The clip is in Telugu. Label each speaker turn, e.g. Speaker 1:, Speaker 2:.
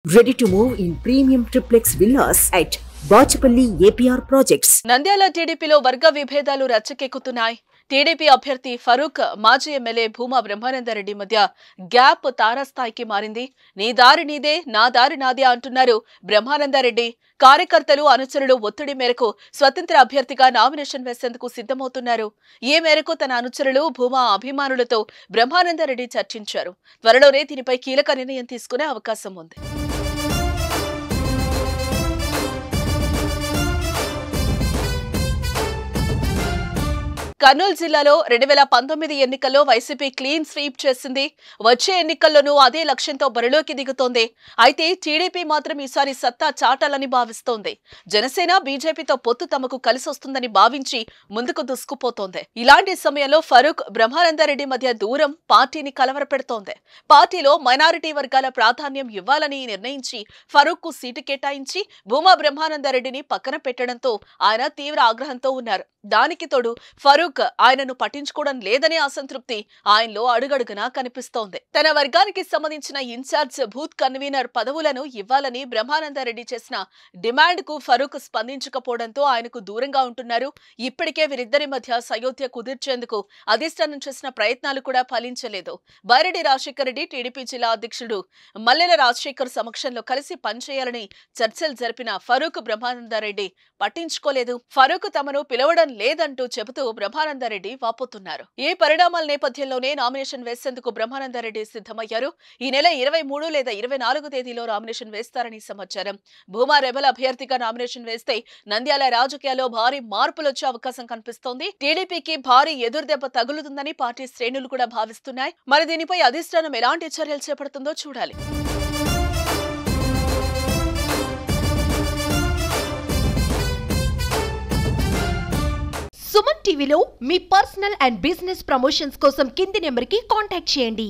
Speaker 1: Ready to move in premium triplex villas at Bachapalli APR Projects.
Speaker 2: Nandyal టీడీపీలో వర్గ విభేదాలు రచ్చకెక్కుతున్నాయి. టీడీపీ అభ్యర్థి ఫరూక్, మాజీ ఎమ్మెల్యే భూమా బ్రహ్మానందరెడ్డి మధ్య గ్యాప్ తారాస్థాయికి మారింది. నీ దారి నీదే, నా దారి నాదే అంటున్నారు బ్రహ్మానందరెడ్డి. కార్యకర్తలు, అనుచరులు ఒత్తిడి మేరకు స్వతంత్ర అభ్యర్థిగా నామినేషన్ వేసేందుకు సిద్ధమవుతున్నారు. ఈ మేరకు తన అనుచరులు, భూమా అభిమానులతో బ్రహ్మానందరెడ్డి చర్చించారు. త్వరలోనే దీనిపై కీలక నిర్ణయం తీసుకునే అవకాశం ఉంది. కర్నూలు జిల్లాలో 2019 ఎన్నికల్లో వైసీపీ క్లీన్ స్వీప్ చేసింది. వచ్చే ఎన్నికల్లోనూ అదే లక్ష్యంతో బరిలోకి దిగుతోంది. అయితే టీడీపీ మాత్రం ఈసారి సత్తా చాటాలని భావిస్తోంది. జనసేన, బీజేపీతో పొత్తు తమకు కలిసొస్తుందని భావించి ముందుకు దూసుకుపోతోంది. ఇలాంటి సమయంలో ఫరూక్, బ్రహ్మానందరెడ్డి మధ్య దూరం పార్టీని కలవరపెడుతోంది. పార్టీలో మైనారిటీ వర్గాల ప్రాధాన్యం ఇవ్వాలని నిర్ణయించి ఫరూక్ కు సీటు కేటాయించి భూమా బ్రహ్మానందరెడ్డిని పక్కన పెట్టడంతో ఆయన తీవ్ర ఆగ్రహంతో ఉన్నారు. దానికి తోడు ఫరూక్ ఆయనను పట్టించుకోవడం లేదనే అసంతృప్తి ఆయనలో అడుగడుగునా కనిపిస్తోంది. తన వర్గానికి సంబంధించిన ఇన్ఛార్జ్, బూత్ కన్వీనర్ పదవులను ఇవ్వాలని బ్రహ్మానందరెడ్డి చేసిన డిమాండ్ కు ఫరూక్ స్పందించకపోవడంతో ఆయనకు దూరంగా ఉంటున్నారు. ఇప్పటికే వీరిద్దరి మధ్య సయోధ్య కుదిర్చేందుకు అధిష్టానం చేసిన ప్రయత్నాలు కూడా ఫలించలేదు. బైరెడ్డి రాజశేఖర్ రెడ్డి, టీడీపీ జిల్లా అధ్యక్షుడు మల్లెల రాజశేఖర్ సమక్షంలో కలిసి పనిచేయాలని చర్చలు జరిపిన ఫరూక్, బ్రహ్మానందరెడ్డి పట్టించుకోలేదు. ఫరూక్ తమను పిలవడం లేదంటూ చెబుతూ బ్రహ్మానందరెడ్డి వాపోతున్నారు. ఈ పరిణామాల నేపథ్యంలోనే నామినేషన్ వేసేందుకు బ్రహ్మానందరెడ్డి సిద్ధమయ్యారు. ఈ నెల 23 లేదా 24 తేదీలో నామినేషన్ వేస్తారని సమాచారం. భూమా రెబల్ అభ్యర్థిగా నామినేషన్ వేస్తే నంద్యాల రాజకీయాల్లో భారీ మార్పులొచ్చే అవకాశం కనిపిస్తోంది. టీడీపీకి భారీ ఎదురుదెబ్బ తగులుతుందని పార్టీ శ్రేణులు కూడా భావిస్తున్నాయి. మరి దీనిపై అధిష్టానం ఎలాంటి చర్యలు చేపడుతుందో చూడాలి.
Speaker 3: సుమన్ టీవీలో మీ పర్సనల్ అండ్ బిజినెస్ ప్రమోషన్స్ కోసం కింది నెంబర్కి కాంటాక్ట్ చేయండి.